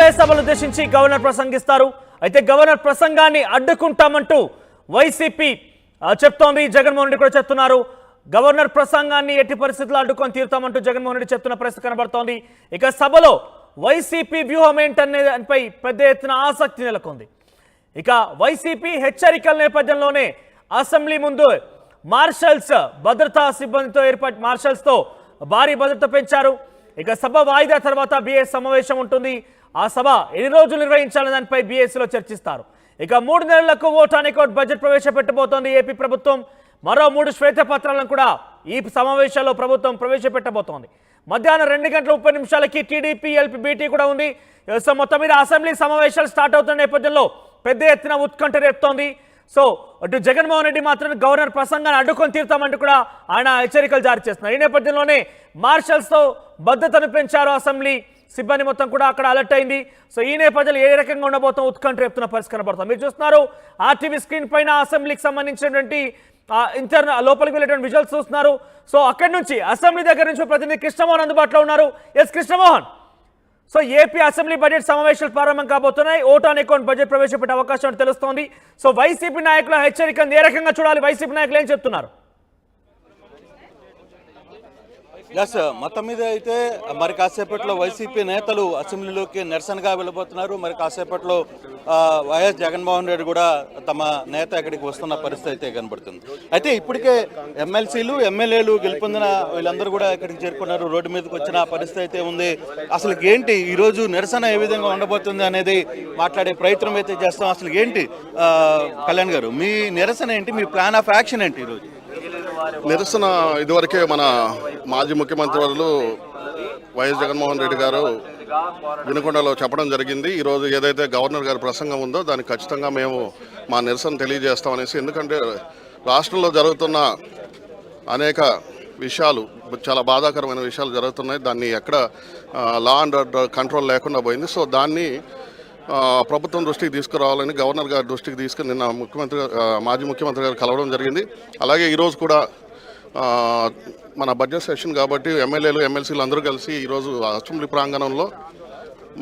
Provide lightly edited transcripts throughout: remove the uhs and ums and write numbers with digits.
ఉభయ సభలు ఉద్దేశించి గవర్నర్ ప్రసంగిస్తారు. అయితే గవర్నర్ ప్రసంగాన్ని అడ్డుకుంటామంటూ వైసీపీ చెప్తోంది. జగన్మోహన్ రెడ్డి కూడా చెప్తున్నారు గవర్నర్ ప్రసంగాన్ని ఎట్టి పరిస్థితుల్లో అడ్డుకొని తీరుతామంటూ జగన్మోహన్ రెడ్డి చెప్తున్న పరిస్థితి కనబడుతోంది. ఇక సభలో వైసీపీ వ్యూహం ఏంటనే దానిపై పెద్ద ఎత్తున ఆసక్తి నెలకొంది. ఇక వైసీపీ హెచ్చరికల నేపథ్యంలోనే అసెంబ్లీ ముందు మార్షల్స్ భద్రతా సిబ్బందితో మార్షల్స్తో భారీ భద్రత పెంచారు. ఇక సభ వాయిదా తర్వాత బీఎస్ సమావేశం ఉంటుంది. ఆ సభ ఎన్ని రోజులు నిర్వహించాలనే దానిపై బీఎస్లో చర్చిస్తారు. ఇక 3 నెలలకు ఓటానికి బడ్జెట్ ప్రవేశపెట్టబోతోంది ఏపీ ప్రభుత్వం. మరో 3 శ్వేతపత్రాలను కూడా ఈ సమావేశాల్లో ప్రభుత్వం ప్రవేశపెట్టబోతోంది. మధ్యాహ్నం 2:30 టీడీపీ ఎల్పీ బీటీ కూడా ఉంది. సో మొత్తం మీద అసెంబ్లీ సమావేశాలు స్టార్ట్ అవుతున్న నేపథ్యంలో పెద్ద ఎత్తున ఉత్కంఠ రేపుతోంది. సో అటు జగన్మోహన్ రెడ్డి మాత్రం గవర్నర్ ప్రసంగాన్ని అడ్డుకొని తీరుతామంటూ కూడా ఆయన హెచ్చరికలు జారీ చేస్తున్నారు. ఈ నేపథ్యంలోనే మార్షల్స్తో భద్రతను పెంచారు. అసెంబ్లీ సిబ్బంది మొత్తం కూడా అక్కడ అలర్ట్ అయింది. సో ఈ నేపథ్యంలో ఏ రకంగా ఉండబోతాం ఉత్కంఠ రేపుతున్న పరిస్థితి కనబడుతుంది. మీరు చూస్తున్నారు ఆర్టీవీ స్క్రీన్ పైన అసెంబ్లీకి సంబంధించినటువంటి లోపలికి వెళ్ళేటువంటి విజువల్స్ చూస్తున్నారు. సో అక్కడి నుంచి అసెంబ్లీ దగ్గర నుంచి ప్రతినిధి కృష్ణమోహన్ అందుబాటులో ఉన్నారు. Yes Krishnamohan, so AP assembly budget సమావేశాలు ప్రారంభం కాబోతున్నాయి. ఓట్ ఆన్ అకౌంట్ బడ్జెట్ ప్రవేశపెట్టే అవకాశం తెలుస్తోంది. సో వైసీపీ నాయకుల హెచ్చరికను ఏ రకంగా చూడాలి? వైసీపీ నాయకులు ఏం చెప్తున్నారు? మొత్తం మీద అయితే మరి కాసేపట్లో వైసీపీ నేతలు అసెంబ్లీలోకి నిరసనగా వెళ్ళబోతున్నారు. మరి కాసేపట్లో వైఎస్ జగన్మోహన్ రెడ్డి కూడా తమ నేత ఇక్కడికి వస్తున్న పరిస్థితి అయితే కనబడుతుంది. అయితే ఇప్పటికే ఎమ్మెల్సీలు ఎమ్మెల్యేలు గెలుపొందిన వీళ్ళందరూ కూడా ఇక్కడికి చేరుకున్నారు. రోడ్డు మీదకి వచ్చిన పరిస్థితి అయితే ఉంది. అసలు ఏంటి ఈరోజు నిరసన ఏ విధంగా ఉండబోతుంది అనేది మాట్లాడే ప్రయత్నం అయితే చేస్తాం. అసలు ఏంటి కళ్యాణ్ గారు, మీ నిరసన ఏంటి? మీ ప్లాన్ ఆఫ్ యాక్షన్ ఏంటి ఈరోజు? నిరసన ఇదివరకే మన మాజీ ముఖ్యమంత్రి వర్యులు వైఎస్ జగన్మోహన్ రెడ్డి గారు వినుకొండలో చెప్పడం జరిగింది. ఈరోజు ఏదైతే గవర్నర్ గారి ప్రసంగం ఉందో దానికి ఖచ్చితంగా మేము మా నిరసన తెలియజేస్తామనేసి. ఎందుకంటే రాష్ట్రంలో జరుగుతున్న అనేక విషయాలు, చాలా బాధాకరమైన విషయాలు జరుగుతున్నాయి. దాన్ని ఎక్కడ లా అండ్ ఆర్డర్ కంట్రోల్ లేకుండా పోయింది. సో దాన్ని ప్రభుత్వం దృష్టికి తీసుకురావాలని గవర్నర్ గారి దృష్టికి తీసుకుని నిన్న మాజీ ముఖ్యమంత్రి గారు కలవడం జరిగింది. అలాగే ఈరోజు కూడా మన బడ్జెట్ సెషన్ కాబట్టి ఎమ్మెల్యేలు ఎమ్మెల్సీలు అందరూ కలిసి ఈరోజు అసెంబ్లీ ప్రాంగణంలో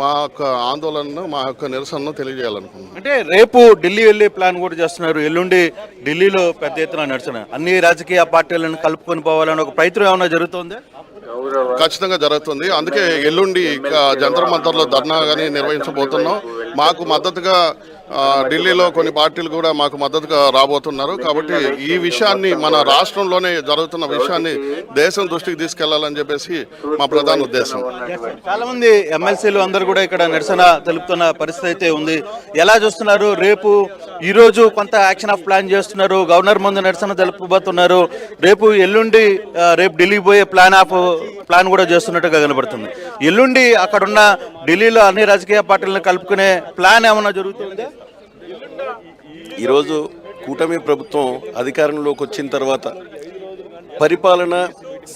మా యొక్క ఆందోళనను, మా యొక్క నిరసనను తెలియజేయాలనుకున్నాం. అంటే రేపు ఢిల్లీ వెళ్ళే ప్లాన్ కూడా చేస్తున్నారు. ఎల్లుండి ఢిల్లీలో పెద్ద ఎత్తున నిరసన, అన్ని రాజకీయ పార్టీలను కలుపుకొని పోవాలని ఒక ప్రయత్నం ఏమైనా జరుగుతుంది? ఖచ్చితంగా జరుగుతుంది. అందుకే ఎల్లుండి జంతర్ మంతర్లో ధర్నా కానీ నిర్వహించబోతున్నాం. మాకు మద్దతుగా ఢిల్లీలో కొన్ని పార్టీలు కూడా మాకు మద్దతుగా రాబోతున్నారు. కాబట్టి ఈ విషయాన్ని, మన రాష్ట్రంలోనే జరుగుతున్న విషయాన్ని దేశం దృష్టికి తీసుకెళ్లాలని చెప్పేసి మా ప్రధాన ఉద్దేశం. చాలా మంది ఎమ్మెల్సీలు అందరూ కూడా ఇక్కడ నిరసన తెలుపుతున్న పరిస్థితి అయితే ఉంది. ఎలా చూస్తున్నారు? రేపు ఈరోజు కొంత యాక్షన్ ఆఫ్ ప్లాన్ చేస్తున్నారు. గవర్నర్ ముందు నిరసన తెలుపబోతున్నారు. రేపు ఎల్లుండి రేపు ఢిల్లీకి పోయే ప్లాన్ కూడా చేస్తున్నట్టుగా కనబడుతుంది. ఎల్లుండి అక్కడున్న ఢిల్లీలో అన్ని రాజకీయ పార్టీలను కలుపుకునే ప్లాన్ ఏమన్నా జరుగుతుందా? ఈరోజు కూటమి ప్రభుత్వం అధికారంలోకి వచ్చిన తర్వాత పరిపాలన,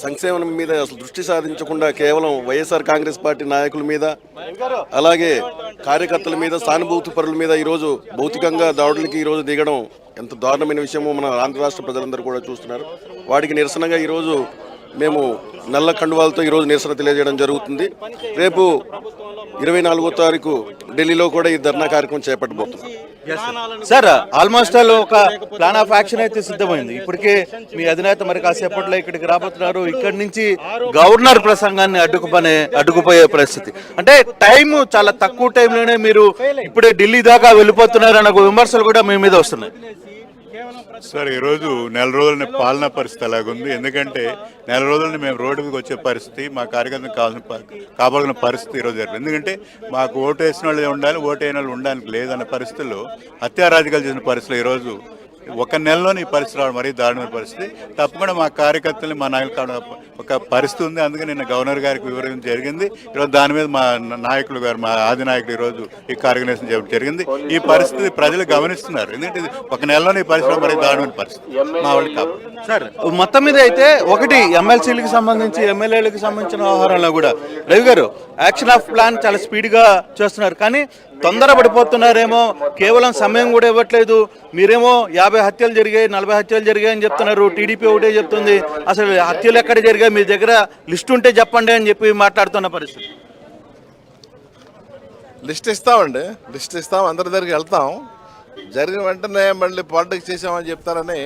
సంక్షేమం మీద అసలు దృష్టి సాధించకుండా కేవలం వైఎస్ఆర్ కాంగ్రెస్ పార్టీ నాయకుల మీద, అలాగే కార్యకర్తల మీద, సానుభూతి పరుల మీద ఈరోజు భౌతికంగా దాడులకి ఈరోజు దిగడం ఎంత దారుణమైన విషయమో మన ఆంధ్ర రాష్ట్ర ప్రజలందరూ కూడా చూస్తున్నారు. వాటికి నిరసనగా ఈరోజు మేము నల్ల కండువాలతో ఈరోజు నిరసన తెలియజేయడం జరుగుతుంది. రేపు 24వ తారీఖు ఢిల్లీలో కూడా ఈ ధర్నా కార్యక్రమం చేపట్టబోతున్నాం. సార్, ఆల్మోస్ట్ ఆల్ ఒక ప్లాన్ ఆఫ్ యాక్షన్ అయితే సిద్ధమైంది. ఇప్పటికే మీ అధినేత మరి కాసేపట్లో ఇక్కడికి రాబోతున్నారు. ఇక్కడి నుంచి గవర్నర్ ప్రసంగాన్ని అడ్డుకుపోయే పరిస్థితి. అంటే టైం చాలా తక్కువ టైంలోనే మీరు ఇప్పుడే ఢిల్లీ దాకా వెళ్ళిపోతున్నారు అన్న విమర్శలు కూడా మీ మీద వస్తున్నాయి. సార్, ఈరోజు నెల రోజుల పాలనా పరిస్థితి అలాగుంది. ఎందుకంటే నెల రోజులని మేము రోడ్డుకి వచ్చే పరిస్థితి, మా కార్యకర్తలకు కాపాడుకున్న పరిస్థితి ఈరోజు జరిగింది. ఎందుకంటే మాకు ఓటు వేసిన వాళ్ళు ఉండాలి, ఓటు అయిన వాళ్ళు ఉండడానికి లేదన్న పరిస్థితుల్లో హత్యారాజకాలు చేసిన పరిస్థితులు ఈరోజు ఒక నెలలోని ఈ పరిస్థితి రావడం మరీ దారుణమైన పరిస్థితి. తప్పకుండా మా కార్యకర్తల్ని, మా నాయకులు ఒక పరిస్థితి ఉంది. అందుకే నిన్న గవర్నర్ గారికి వివరించడం జరిగింది. ఈరోజు దాని మీద మా నాయకులు గారు, మా ఆది నాయకులు ఈరోజు ఈ కార్యక్రమం చేయడం జరిగింది. ఈ పరిస్థితి ప్రజలు గమనిస్తున్నారు. ఎందుకంటే ఒక నెలలోని ఈ పరిస్థితి మరీ దారుణమైన పరిస్థితి మా వాళ్ళకి కాపాడు. సార్, మొత్తం మీద అయితే ఒకటి ఎమ్మెల్సీలకు సంబంధించి, ఎమ్మెల్యేలకు సంబంధించిన వ్యవహారంలో కూడా రవి గారు యాక్షన్ ఆఫ్ ప్లాన్ చాలా స్పీడ్గా చేస్తున్నారు. కానీ తొందరపడిపోతున్నారేమో, కేవలం సమయం కూడా ఇవ్వట్లేదు. మీరేమో 50 హత్యలు జరిగాయి, 40 హత్యలు జరిగాయి అని చెప్తున్నారు. టీడీపీ ఒకటే చెప్తుంది. అసలు హత్యలు ఎక్కడ జరిగాయి, మీ దగ్గర లిస్ట్ ఉంటే చెప్పండి అని చెప్పి మాట్లాడుతున్న పరిస్థితి. లిస్ట్ ఇస్తామండి, లిస్ట్ ఇస్తాం, అందరి దగ్గరికి వెళ్తాం. జరిగిన వెంటనే మళ్ళీ పాలిటిక్స్ చేసామని చెప్తారని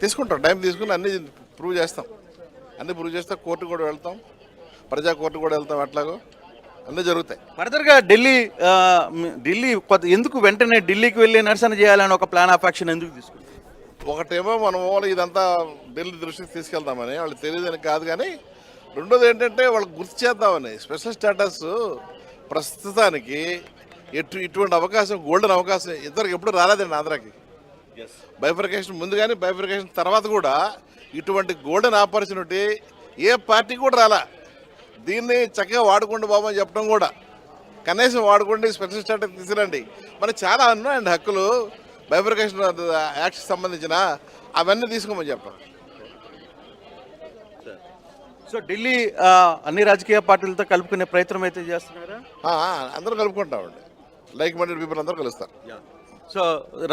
తీసుకుంటాం, టైం తీసుకుని అన్నీ ప్రూవ్ చేస్తాం. అన్నీ ప్రూవ్ చేస్తే కోర్టు కూడా వెళ్తాం, ప్రజా కోర్టు కూడా వెళ్తాం, ఎట్లాగో అన్నీ జరుగుతాయి. ఫర్దర్గా ఢిల్లీ ఎందుకు వెంటనే ఢిల్లీకి వెళ్ళి నిరసన చేయాలని ఒక ప్లాన్ ఆఫ్ యాక్షన్ ఎందుకు తీసుకుంటారు? ఒకటేమో మనం ఇదంతా ఢిల్లీ దృష్టికి తీసుకెళ్తామని వాళ్ళకి తెలియదని కాదు, కానీ రెండోది ఏంటంటే వాళ్ళకి గుర్తు చేద్దామని. స్పెషల్ స్టేటస్ ప్రస్తుతానికి ఇటువంటి అవకాశం, గోల్డెన్ అవకాశం ఇద్దరికి ఎప్పుడు రాలేదండి ఆంధ్రాకి. బైఫర్కేషన్ ముందు కానీ బైఫర్కేషన్ తర్వాత కూడా ఇటువంటి గోల్డెన్ ఆపర్చునిటీ ఏ పార్టీ కూడా రాలా. దీన్ని చక్కగా వాడుకోండి బాబు అని చెప్పడం కూడా, కనీసం వాడుకోండి, స్పెషల్ స్టేటస్ తీసుకురండి. మనకి చాలా ఉన్నాయండి హక్కులు, బైఫర్కేషన్ యాక్ట్కి సంబంధించిన అవన్నీ తీసుకోమని చెప్పాలి. సో ఢిల్లీ అన్ని రాజకీయ పార్టీలతో కలుపుకునే ప్రయత్నం అయితే చేస్తున్నారా? అందరూ కలుపుకుంటామండి, లైక్ మైండెడ్ పీపుల్ అందరూ కలుస్తారు. సో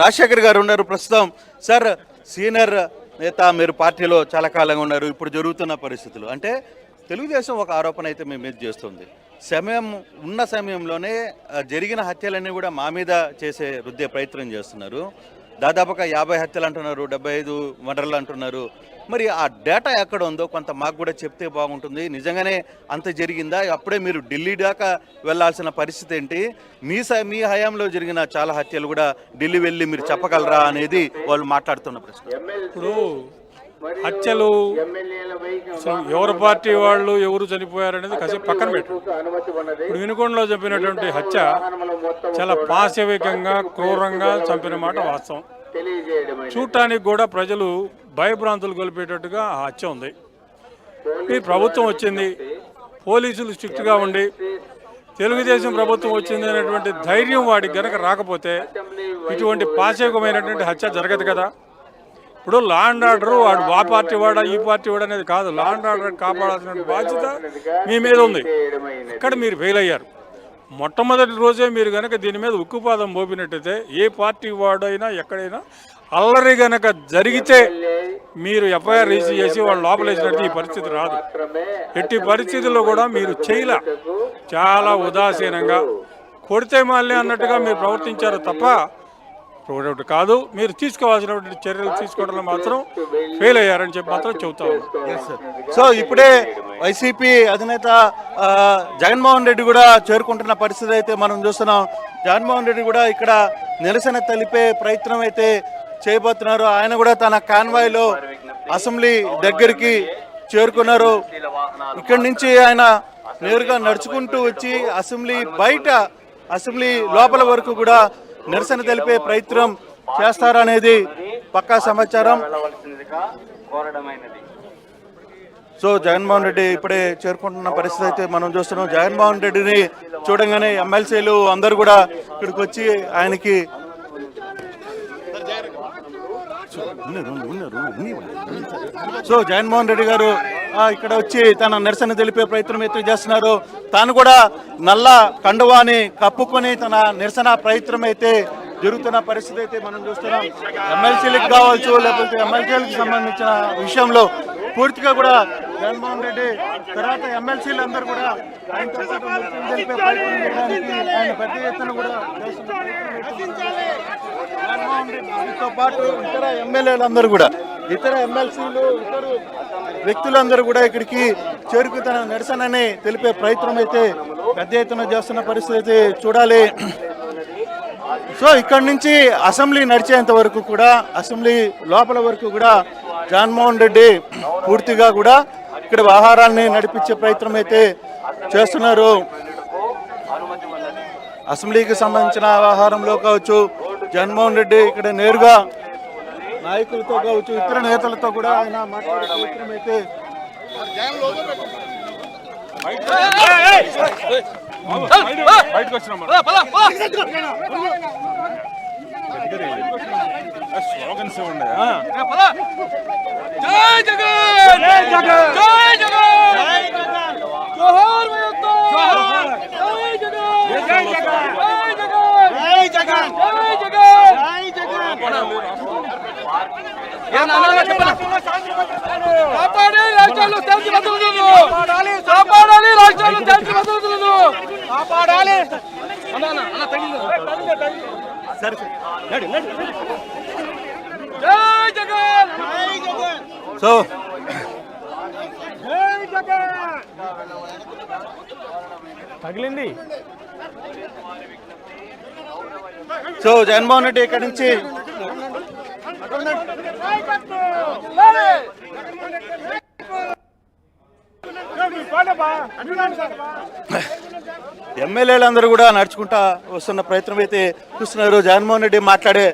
రాజశేఖర్ గారు ఉన్నారు ప్రస్తుతం. సార్, సీనియర్ నేత, మీరు పార్టీలో చాలా కాలంగా ఉన్నారు. ఇప్పుడు జరుగుతున్న పరిస్థితులు అంటే తెలుగుదేశం ఒక ఆరోపణ అయితే మీ మీద చేస్తుంది. ఉన్న సమయంలోనే జరిగిన హత్యలన్నీ కూడా మా మీద రుద్దే ప్రయత్నం చేస్తున్నారు. దాదాపుగా 50 హత్యలు అంటున్నారు, 75 మర్డర్లు అంటున్నారు. మరి ఆ డేటా ఎక్కడ ఉందో కొంత మాకు కూడా చెప్తే బాగుంటుంది. నిజంగానే అంత జరిగిందా? అప్పుడే మీరు ఢిల్లీ దాకా వెళ్లాల్సిన పరిస్థితి ఏంటి? మీ హయాంలో జరిగిన చాలా హత్యలు కూడా ఢిల్లీ వెళ్ళి మీరు చెప్పగలరా అనేది వాళ్ళు మాట్లాడుతున్న ప్రశ్న. ఇప్పుడు హత్యలు ఎవరి పార్టీ వాళ్ళు ఎవరు చనిపోయారనేది కాసేపు పక్కన పెట్టు. ఇప్పుడు వినుకొండలో చంపినటువంటి హత్య చాలా పాశవికంగా, క్రూరంగా చంపిన మాట వాస్తవం. చూడటానికి కూడా ప్రజలు భయభ్రాంతులు గొలిపేటట్టుగా ఆ హత్య ఉంది. ఈ ప్రభుత్వం వచ్చింది, పోలీసులు స్ట్రిక్ట్గా ఉండి తెలుగుదేశం ప్రభుత్వం వచ్చింది అనేటువంటి ధైర్యం వాడికి గనక రాకపోతే ఇటువంటి పాశవికమైనటువంటి హత్య జరగదు కదా. ఇప్పుడు లా అండ్ ఆర్డర్ వాడు ఆ పార్టీ వాడా ఈ పార్టీ వాడు అనేది కాదు, లా అండ్ ఆర్డర్ కాపాడాల్సిన బాధ్యత మీ మీద ఉంది. ఇక్కడ మీరు ఫెయిల్ అయ్యారు. మొట్టమొదటి రోజే మీరు కనుక దీని మీద ఉక్కుపాదం మోపినట్టయితే ఏ పార్టీ వాడైనా ఎక్కడైనా అల్లరి గనక జరిగితే మీరు ఎఫ్ఐఆర్ రిజిస్టర్ చేసి వాళ్ళు లోపలేసినట్టు ఈ పరిస్థితి రాదు. ఎట్టి పరిస్థితుల్లో కూడా మీరు చేయలే, చాలా ఉదాసీనంగా కొడితే మళ్ళీ అన్నట్టుగా మీరు ప్రవర్తించారు తప్ప ఒకటి కాదు. మీరు తీసుకోవాల్సినటువంటి చర్యలు తీసుకోవడంలో మాత్రం ఫెయిల్ అయ్యారని చెప్పి మాత్రం చెబుతా ఉన్నాను. సో ఇప్పుడే వైసీపీ అధినేత జగన్మోహన్ రెడ్డి కూడా చేరుకుంటున్న పరిస్థితి అయితే మనం చూస్తున్నాం. జగన్మోహన్ రెడ్డి కూడా ఇక్కడ నిరసన తెలిపే ప్రయత్నం అయితే చేయబోతున్నారు. ఆయన కూడా తన కాన్వాయ్లో అసెంబ్లీ దగ్గరికి చేరుకున్నారు. ఇక్కడి నుంచి ఆయన నేరుగా నడుచుకుంటూ వచ్చి అసెంబ్లీ లోపల వరకు కూడా నిరసన తెలిపే ప్రయత్నం చేస్తారనేది పక్కా సమాచారం. సో జగన్మోహన్ రెడ్డి ఇప్పుడే చేరుకుంటున్న పరిస్థితి అయితే మనం చూస్తున్నాం. జగన్మోహన్ రెడ్డిని చూడంగానే ఎమ్మెల్సీలు అందరూ కూడా ఇక్కడికి వచ్చి ఆయనకి సో జగన్మోహన్ రెడ్డి గారు ఇక్కడ వచ్చి తన నిరసన తెలిపే ప్రయత్నం అయితే చేస్తున్నారు. తాను కూడా నల్ల కండువాని కప్పుకొని తన నిరసన ప్రయత్నం అయితే జరుగుతున్న పరిస్థితి అయితే మనం చూస్తున్నాం. ఎమ్మెల్సీలకు కావచ్చు, లేకపోతే ఎమ్మెల్సీలకు సంబంధించిన విషయంలో పూర్తిగా కూడా జగన్మోహన్ రెడ్డి తర్వాత ఎమ్మెల్సీలు అందరూ కూడా ఆయనతో పాటు నిరసన తెలిపే ప్రయత్నం చేయడానికి ఆయన పెద్ద ఎత్తున కూడా జగన్మోహన్ రెడ్డితో పాటు ఇతర ఎమ్మెల్యేలందరూ కూడా, ఇతర ఎమ్మెల్సీలు, ఇతర వ్యక్తులందరూ కూడా ఇక్కడికి చేరుకుతున్న నిరసనని తెలిపే ప్రయత్నం అయితే పెద్ద ఎత్తున చేస్తున్న పరిస్థితి అయితే చూడాలి. సో ఇక్కడ నుంచి అసెంబ్లీ నడిచేంత వరకు కూడా, అసెంబ్లీ లోపల వరకు కూడా జగన్మోహన్ రెడ్డి పూర్తిగా కూడా ఇక్కడ వ్యవహారాన్ని నడిపించే ప్రయత్నం అయితే చేస్తున్నారు. అసెంబ్లీకి సంబంధించిన వ్యవహారంలో కావచ్చు, జగన్మోహన్ రెడ్డి ఇక్కడ నేరుగా నాయకులతో కావచ్చు, ఇతర నేతలతో కూడా ఆయన మాట్లాడే ప్రయత్నం అయితే కాపాడాలి రాష్ట్రాల్లో శాంతి భద్రతలను, కాపాడాలి రాష్ట్రాల్లో శాంతి భద్రతలను, కాపాడాలి మన సరే నడు నడు సో తగిలింది. సో జగన్మోహన్ రెడ్డి ఇక్కడి నుంచి ఎమ్మెల్యేలందరూ కూడా నడుచుకుంటా వస్తున్న ప్రయత్నం అయితే చూస్తున్నారు. జగన్మోహన్ రెడ్డి మాట్లాడే